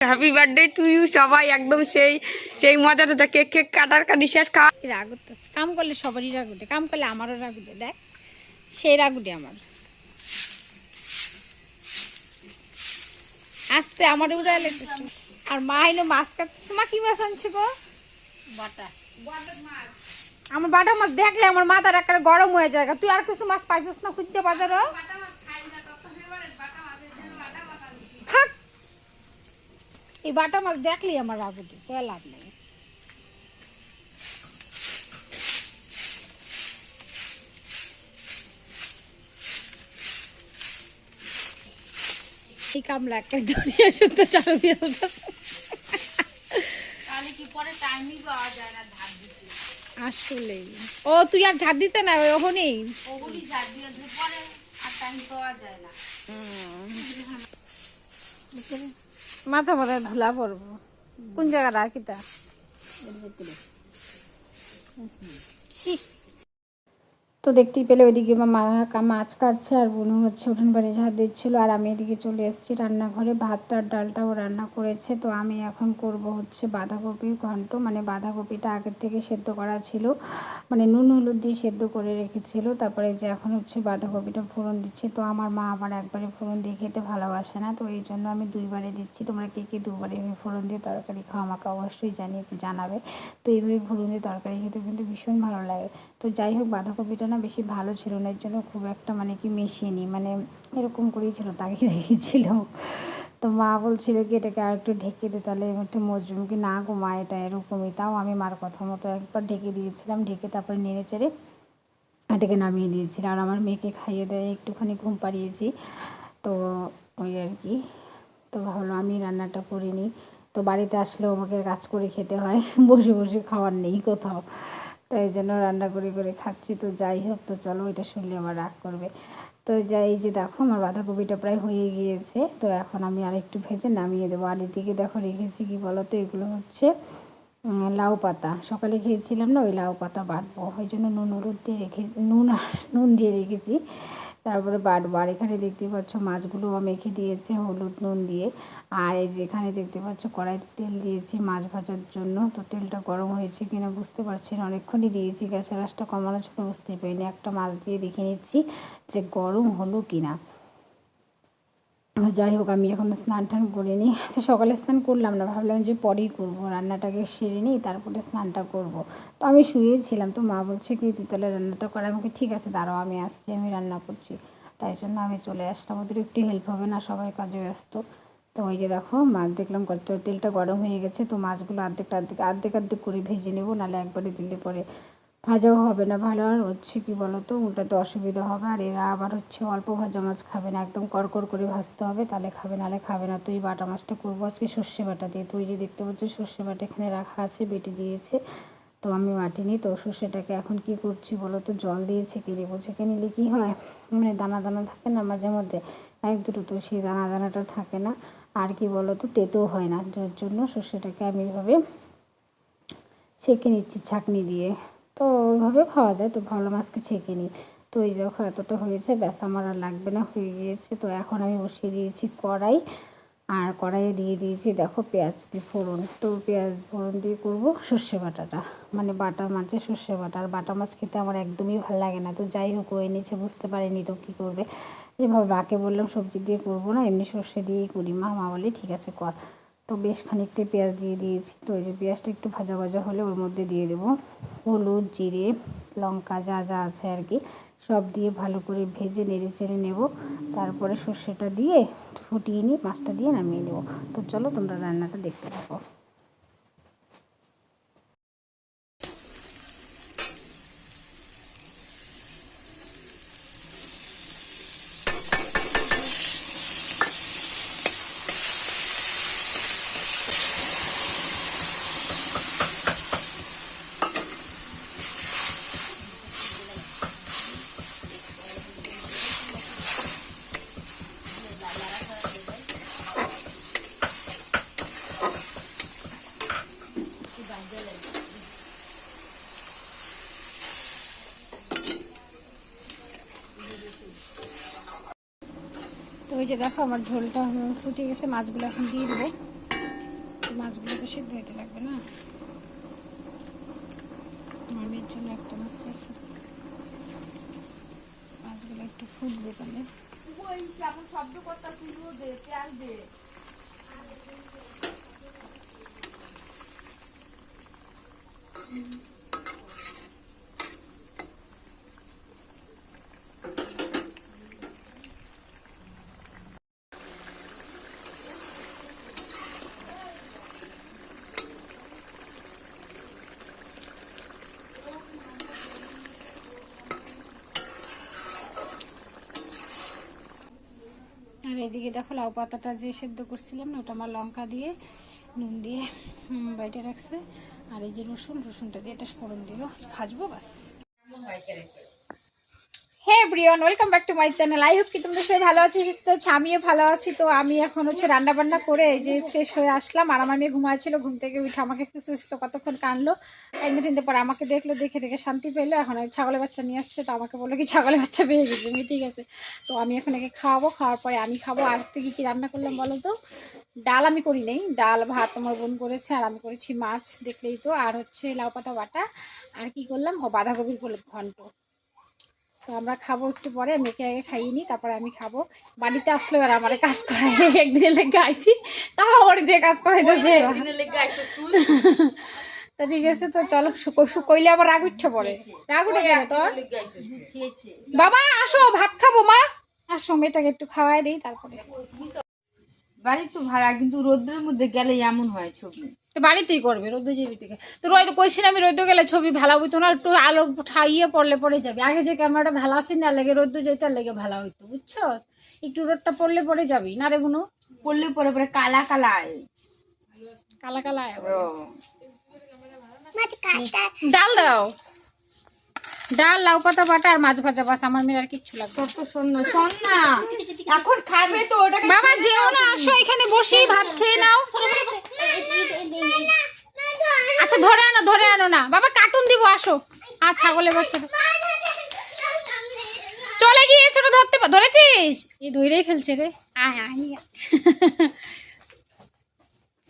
Happy birthday to you. সবাই একদম সেই সেই মজাটা, যা কেক কেক কাটার নিঃশ্বাস খাওয়া। রাগ উঠতেছে, কাম করলে সবারই রাগ উঠে, কাম করলে আমারও রাগ উঠে। দেখ সেই রাগ উঠে আমার, আস্তে আমার উড়াই লাগতেছে। আর মা এলো মাছ কাটতেছে। মা কি মাছ আনছে গো? বাটা। আমার বাটা মাছ দেখলে আমার মাথার একটা গরম হয়ে যায়। তুই আর কিছু মাছ পাইছিস না খুঁজছে বাজারও? এই বাটা মাছ দেখলি আমার রাগ উঠে, কোনো লাভ নেই। এই কামলা একটা ধরিয়ে শুনতে চালু দিয়ে আসলে। ও তুই আর ঝাড় দিতে না ওখানেই মাথা মাথা ধুলা পড়বো। কোন জায়গাটা আর কিটা তো দেখতেই পেলে ওইদিকে মা মাছ কাটছে আর বোনু হচ্ছে উঠোন বাড়ি ঝাড় দিচ্ছিল, আর আমি এদিকে চলে এসেছি রান্নাঘরে। ভাতটার ডালটাও রান্না করেছে। তো আমি এখন করব হচ্ছে বাঁধাকপির ঘন্ট। মানে বাঁধাকপিটা আগের থেকে সেদ্ধ করা ছিল, মানে নুন হলুদ দিয়ে সেদ্ধ করে রেখেছিল। তারপরে যে এখন হচ্ছে বাঁধাকপিটা ফোড়ন দিচ্ছি। তো আমার মা আবার একবারে ফোড়ন দিয়ে খেতে ভালোবাসে না, তো এই জন্য আমি দুইবারে দিচ্ছি। তোমরা কে কে দুবারে ফোড়ন দিয়ে তরকারি খাও আমাকে অবশ্যই জানাবে। তো এইভাবে ফোড়ন দিয়ে তরকারি খেতে কিন্তু ভীষণ ভালো লাগে। তো যাই হোক, বাঁধাকপিটা না বেশি ভালো ছিল না, এর জন্য খুব একটা মানে কি মিশিয়ে মানে এরকম করেই ছিল, তাকে রেখেছিল। তো মা বলছিল কি এটাকে আর একটু ঢেকে দে, তাহলে একটু মজরুম। কি না গো মা, এটা এরকমই। তাও আমি মার কথা মতো একবার ঢেকে দিয়েছিলাম, ঢেকে তারপরে নেড়ে চেড়ে এটাকে নামিয়ে দিয়েছিলাম। আর আমার মেয়েকে খাইয়ে দেয় একটুখানি ঘুম পাড়িয়েছি। তো ওই আর কি। তো ভাবলাম আমি রান্নাটা করে নিই। তো বাড়িতে আসলেও আমাকে কাজ করে খেতে হয়, বসে বসে খাওয়ার নেই কোথাও। তো এই জন্য রান্না করে করে খাচ্ছি। তো যাই হোক, তো চলো, এটা শুনলে আমার রাগ করবে। তো যাই, যে দেখো আমার বাঁধাকপিটা প্রায় হয়ে গিয়েছে। তো এখন আমি আরেকটু ভেজে নামিয়ে দেবো। আর এদিকে দেখো রেখেছি কি বলো তো, এগুলো হচ্ছে লাউ পাতা। সকালে খেয়েছিলাম না, ওই লাউ পাতা বাটবো, ওই জন্য নুন হলুদ দিয়ে নুন দিয়ে রেখেছি। তারপরে বাটবো। আর এখানে দেখতে পাচ্ছ মাছগুলো মেখে দিয়েছে হলুদ নুন দিয়ে। আর এই যে এখানে দেখতে পাচ্ছ কড়াইতে তেল দিয়েছি মাছ ভাজার জন্য। তো তেলটা গরম হয়েছে কিনা বুঝতে পারছি না, অনেকক্ষণই দিয়েছি, গ্যাসের আঁচটা কমানো ছিল, বুঝতে পারিনি। একটা মাছ দিয়ে দেখে নিচ্ছি যে গরম হলো কিনা। যাই হোক, আমি এখন স্নান টান করে নিই। সকালে স্নান করলাম না, ভাবলাম যে পরেই করবো, রান্নাটাকে সেরে নিই তারপরে স্নানটা করব। তো আমি শুয়েছিলাম, তো মা বলছে কি তুই তাহলে রান্নাটা কর। আমাকে ঠিক আছে দাঁড়াও, আমি আসছি, আমি রান্না করছি। তাই জন্য আমি চলে আসলাম, ওদের একটু হেল্প হবে না, সবাই কাজে ব্যস্ত। তো ওই যে দেখো মাছ দেখলাম কত তেলটা গরম হয়ে গেছে। তো মাছগুলো অর্ধেক করে ভেজে নেবো, নাহলে একবারে দিলে পরে ভাজাও হবে না ভালো। আর হচ্ছে কি বলতো, উল্টাতে অসুবিধা হবে। আর এরা আবার হচ্ছে অল্প ভাজা মাছ খাবে না, একদম কড়কড় করে ভাজতে হবে, তাহলে খাবে, নাহলে খাবে না। তো এই বাটা মাছটা করবো আজকে সর্ষে বাটা দিয়ে। তো ওই যে দেখতে পাচ্ছ সর্ষে বাটা এখানে রাখা আছে, বেটে দিয়েছে। তো আমি বাটিনি। তো সর্ষেটাকে এখন কি করছি বলো তো, জল দিয়ে ছেঁকে নেবো। ছেঁকে নিলে কি হয়, মানে দানা দানা থাকে না মাঝে মধ্যে এক দুটো, তো সেই দানা দানাটা থাকে না। আর কি বলো তো, তেতো হয় না, যার জন্য সর্ষেটাকে আমি এভাবে ছেঁকে নিচ্ছি ছাঁকনি দিয়ে। তো ওইভাবে খাওয়া যায়। তো ভালো মাছকে ছেঁকে নিই। তো এই দেখো এতটা হয়েছে, ব্যাস আমার আর লাগবে না, হয়ে গিয়েছে। তো এখন আমি বসিয়ে দিয়েছি কড়াই। আর কড়াইয়ে দিয়ে দিয়েছি দেখো পেঁয়াজ দিয়ে ফোড়ন। তো পেঁয়াজ ফোড়ন দিয়ে করবো সর্ষে বাটাটা, মানে বাটা মাছের সর্ষে বাটা। আর বাটা মাছ খেতে আমার একদমই ভালো লাগে না। তো যাই হোক, ও এনেছে, বুঝতে পারিনি তো কী করবে। যেভাবে মাকে বললাম সবজি দিয়ে করবো না, এমনি সর্ষে দিয়েই করি। মা বলে ঠিক আছে কর। তো বেশ খানিকটা পেঁয়াজ দিয়ে দিয়েছি। তো এই যে পেঁয়াজটা একটু ভাজা ভাজা হলে ওর মধ্যে দিয়ে দেবো হলুদ, জিরে, লঙ্কা, যা যা আছে আর কি, সব দিয়ে ভালো করে ভেজে নেড়ে চেড়ে নেবো। তারপরে সর্ষেটা দিয়ে ফুটিয়ে নিয়ে মাছটা দিয়ে নামিয়ে নেবো। তো চলো তোমরা রান্নাটা দেখতে থাকো। তো ওই যে দেখো আমার ঝোলটা ফুটে গেছে, মাছগুলো এখন দিয়ে দেবো। সিদ্ধ হইতে লাগবে না, মামির জন্য একটা মাছ রাখি, মাছগুলো একটু ফুটবে তাহলে। আর এদিকে দেখো লাউ পাতাটা যে সেদ্ধ করছিলাম না, ওটা আমার লঙ্কা দিয়ে নুন দিয়ে বাইটে রাখছে। আর এই যে রসুনটা দিয়ে এটা ফোড়ন দিল, ভাজবো বাস। Hey everyone, welcome back to my channel. I hope কি তোমরা সবাই ভালো আছো, সুস্থ আছো, আমিও ভালো আছি। তো আমি এখন রান্না বান্না করে এই যে ফ্রেশ হয়ে আসলাম। আর আমার মেয়ে ঘুমাচ্ছিল, ঘুম থেকে উঠে আমাকে খুঁজতেছিল, কতক্ষণ কানলো। তিনটে পরে আমাকে দেখলো, দেখে শান্তি পেলো। এখন ছাগলের বাচ্চা নিয়ে আসছে, তো আমাকে বললো কি ছাগলের বাচ্চা পেয়ে গেছে। আমি ঠিক আছে, তো আমি এখন একে খাওয়াবো, খাওয়ার পরে আমি খাবো। আর থেকে কি রান্না করলাম বলো তো? ডাল আমি করি নাই, ডাল ভাত আমার বোন করেছে, আর আমি করেছি মাছ, দেখলেই তো। আর লাউ পাতা বাটা, আর কি করলাম, বাঁধাকপির ঘন্ট। তো আমরা খাবো একটু পরে, মেয়েকে আগে খাইয়ে নিই, তারপরে আমি খাবো। বাড়িতে আসলে আর আমার কাজ করাই, একদিনের লেগে আইসি, তাও ওর দিয়ে কাজ করাইতেছে। তো ঠিক আছে, তো চলো। কইলে আবার রাগ উঠছে পরে, রাগ উঠে গেল তোর। বাবা আসো, ভাত খাবো। মা আসো, মেয়েটাকে একটু খাওয়াই দিই তারপরে। বাড়ি তো ভাড়া, কিন্তু রোদ্রের মধ্যে গেলে এমন হয় ছবি। তো বাড়িতেই করবে, রোদ্দু যাবি থেকে। তো রোদ কইছি আমি, রোদ্দু গেলে ছবি ভালো হইতো না, একটু আলো ঠাইয়ে পড়লে পড়ে যাবে। আগে যে ক্যামেরাটা ভালো আসে না, লেগে রোদ্দু যেতে লেগে ভালো হইতো, বুঝছো? একটু রোদটা পড়লে পড়ে যাবি না রে বুনু? পড়লে পরে পরে কালা কালা কালা কালা আয়। ও ডাল দাও, ডাল, লাউ পাতা বাটা আর মাছ ভাজা, বাস। আমার মেয়ের আর কিচ্ছু লাগবে। ছোট্ট শোন না, এখন খাবে তো ওটাকে। বাবা যেও না, আসো এখানে বসি ভাত খেয়ে নাও। আচ্ছা ধরে আনো না বাবা, কার্টুন দিব, আসো। আর ছাগলের বাচ্চা চলে গিয়েছে, ওটা ধরেছিস? এই ধরেই ফেলছে রে।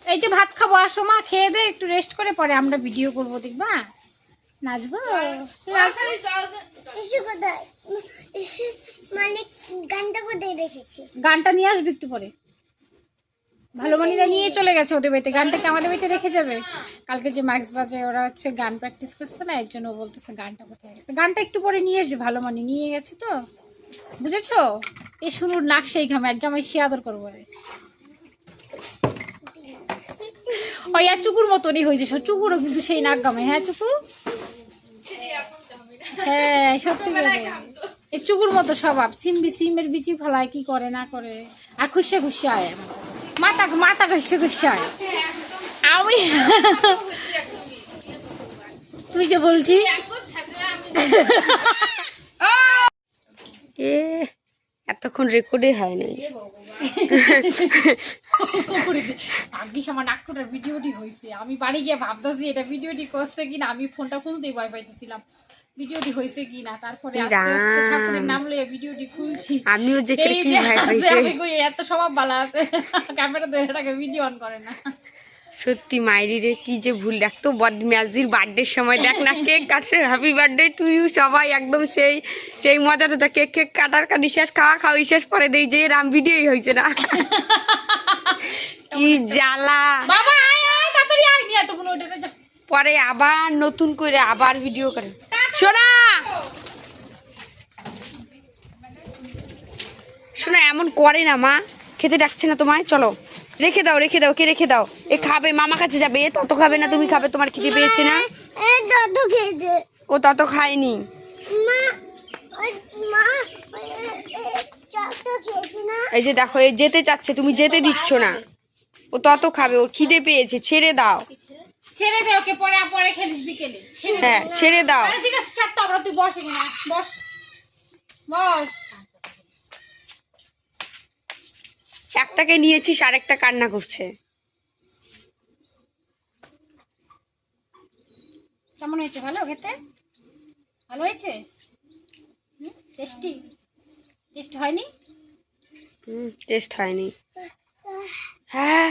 এই যে ভাত খাবো, আসো মা, খেয়ে দে, একটু রেস্ট করে পরে আমরা ভিডিও করবো, দেখবা? নাচবো। গানটা নিয়ে আসবি একটু পরে। ভালো মানিরা নিয়ে চলে গেছে ওদের বাড়িতে, গানটাকে আমাদের বাড়িতে রেখে যাবে। কালকে যে মাইক্স বাজে, ওরা গান প্র্যাকটিস করছে না, এর জন্য বলতেছে গানটা কোথায় গেছে। গানটা একটু পরে নিয়ে আসবে, ভালো মানি নিয়ে গেছে তো, বুঝেছো? এই শুনুর নাক সেই ঘামে, এক জামাই সে আদর করবো। ওই আর চুকুর মতনই হয়েছে, চুকুরও কিন্তু সেই নাক গামে। হ্যাঁ চুকু, হ্যাঁ সত্যি এই চুকুর মতো স্বভাব। সিমের বিচি ফলায়, কি করে না করে। আর খুশে আয়, মাথা খুশে আয়। আমি তুই যে বলছিস এতক্ষণ রেকর্ডে হয় নাই। আমার নাকটার ভিডিওটি হয়েছে, আমি বাড়ি গিয়ে ভাবতেছি এটা ভিডিওটি করছে কিনা। আমি ফোনটা খুলতেই ভয় পাইতেছিলাম ভিডিওটি হয়েছে কিনা। তারপরে ঠাকুরের নাম লইয়া ভিডিওটি খুলছি, আমিও যে এত স্বভাব ভালো আছে, ক্যামেরা ধরে রাখে, ভিডিও অন করে না। সত্যি মাইরি রে, কি যে ভুল। দেখতো বদমাজির বার্থডের সময় দেখ না, কেক কাটছে, হ্যাপি বার্থডে টু ইউ, সবাই একদম সেই মজাটা, কেক কাটার নিঃশ্বাস খাওয়া শেষ পরে দেই যে রাম ভিডিওই হয়েছে না। কি জ্বালা। বাবা আয় তাড়াতাড়ি আয়, নিয়ে তো বলো ওটাতে যা। পরে আবার নতুন করে আবার ভিডিও করে। শোনা এমন করে না মা, খেতে ডাকছে না তোমায়, চলো রেখে দাও, কে রেখে দাও। এ খাবে, মামা কাছে যাবে, এ তত খাবে না, তুমি খাবে, তোমার খিদে পেয়েছে না। ও তত খায়নি। এই যে দেখো, এ যেতে চাচ্ছে, তুমি যেতে দিচ্ছ না। ও তত খাবে, ওর খিদে পেয়েছে, ছেড়ে দাও। ছেড়ে দে ওকে, পরে খেলিস বিকেলে। হ্যাঁ ছেড়ে দাও। ঠিক আছে ছাড় তো, আমরা তুই বস এখানে, বস। একটাকে নিয়েছিস, আরেকটা কান্না করছে। কেমন হয়েছে? ভালো খেতে? ভালো হয়েছে? টেস্ট হয়নি? টেস্ট হয়নি। হ্যাঁ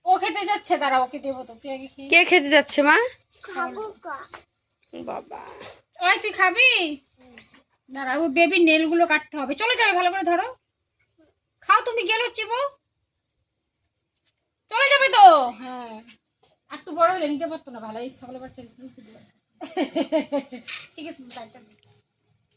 ও খেতে যাচ্ছে, দাঁড়া ওকে দেবো তো, তুই আগে খেয়ে। কে খেতে যাচ্ছে মা? বাবা ওই তুই খাবি? দাঁড়া, ও বেবি নেল গুলো কাটতে হবে। চলে যাবে, ভালো করে ধরো। খাও তুমি, গেল চিবো, চলে যাবে তো। হ্যাঁ, একটু বড় হলে নিতে পারতো না, ভালো এই সকালে বাচ্চা ঠিক আছে।